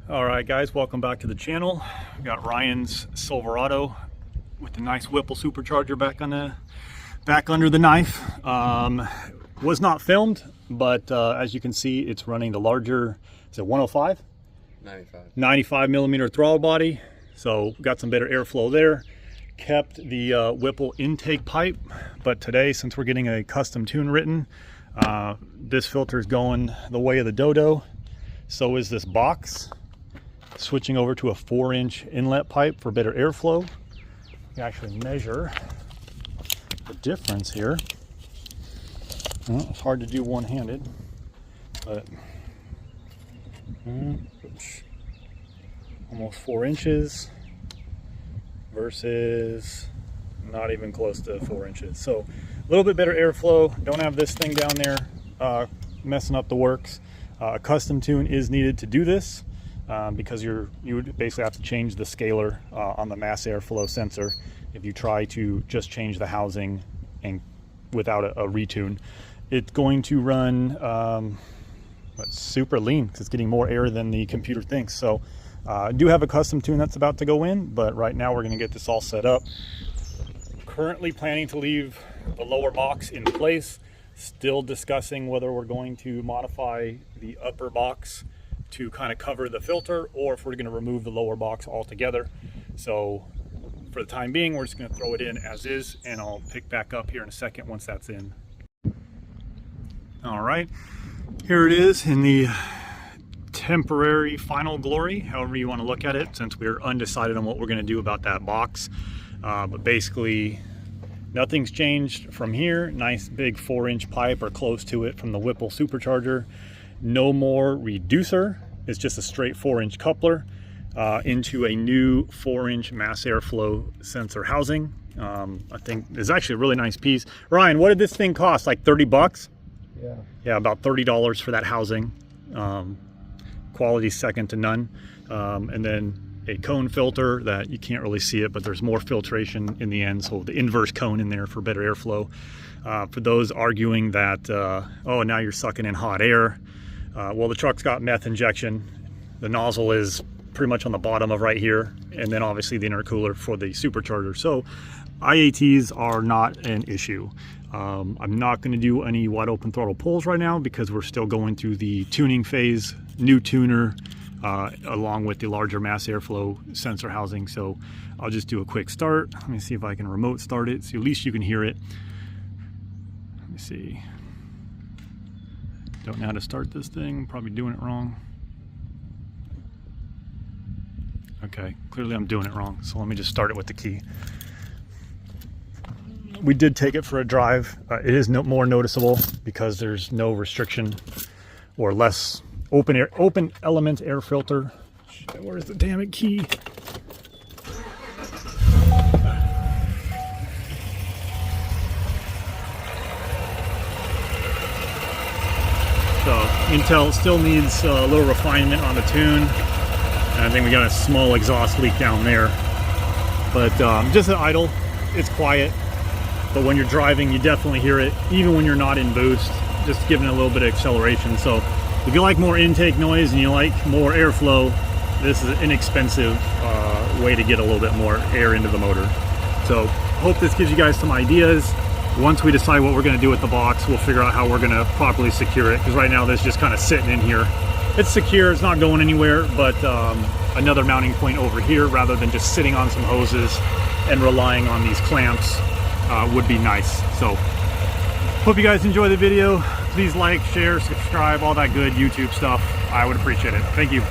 All right, guys, welcome back to the channel. We got Ryan's Silverado with the nice Whipple supercharger back under the knife. Was not filmed, but as you can see, it's running the larger, is it 105? 95 millimeter throttle body. So got some better airflow there. Kept the Whipple intake pipe, but today, since we're getting a custom tune written, this filter is going the way of the dodo. So is this box. Switching over to a 4-inch inlet pipe for better airflow. You can actually measure the difference here. Well, it's hard to do one-handed, but almost 4 inches versus not even close to 4 inches. So a little bit better airflow. Don't have this thing down there messing up the works. A custom tune is needed to do this. Because you would basically have to change the scaler on the mass airflow sensor if you try to just change the housing and without a retune. It's going to run super lean because it's getting more air than the computer thinks. So I do have a custom tune that's about to go in, but right now we're going to get this all set up. Currently planning to leave the lower box in place. Still discussing whether we're going to modify the upper box to kind of cover the filter, or if we're going to remove the lower box altogether. So for the time being, we're just going to throw it in as is, and I'll pick back up here in a second once that's in. All right, here it is in the temporary final glory, however you want to look at it, since we're undecided on what we're going to do about that box. But basically nothing's changed from here. Nice big 4-inch pipe or close to it from the Whipple supercharger. No more reducer. It's just a straight 4-inch coupler into a new 4-inch mass airflow sensor housing. I think it's actually a really nice piece. Ryan, what did this thing cost? Like 30 bucks? Yeah, about $30 for that housing. Quality second to none. And then a cone filter that you can't really see it, but there's more filtration in the end. So the inverse cone in there for better airflow. For those arguing that, oh, now you're sucking in hot air. Well, the truck's got meth injection. The nozzle is pretty much on the bottom of right here, and then obviously the intercooler for the supercharger. So IATs are not an issue. I'm not going to do any wide open throttle pulls right now because we're still going through the tuning phase, new tuner, along with the larger mass airflow sensor housing. So I'll just do a quick start. Let me see if I can remote start it, so at least you can hear it. Let me see. Don't know how to start this thing, probably doing it wrong. Okay, clearly I'm doing it wrong, so let me just start it with the key. We did take it for a drive. It is more noticeable because there's no restriction or less open element air filter. Shit, where's the damn it key? So Intel still needs a little refinement on the tune. And I think we got a small exhaust leak down there. But just at idle, it's quiet. But when you're driving, you definitely hear it, even when you're not in boost, just giving it a little bit of acceleration. So if you like more intake noise and you like more airflow, this is an inexpensive way to get a little bit more air into the motor. So hope this gives you guys some ideas. Once we decide what we're going to do with the box, we'll figure out how we're going to properly secure it, because right now this is just kind of sitting in here. It's secure, it's not going anywhere, but another mounting point over here rather than just sitting on some hoses and relying on these clamps would be nice. So hope you guys enjoy the video. Please like, share, subscribe, all that good YouTube stuff. I would appreciate it. Thank you.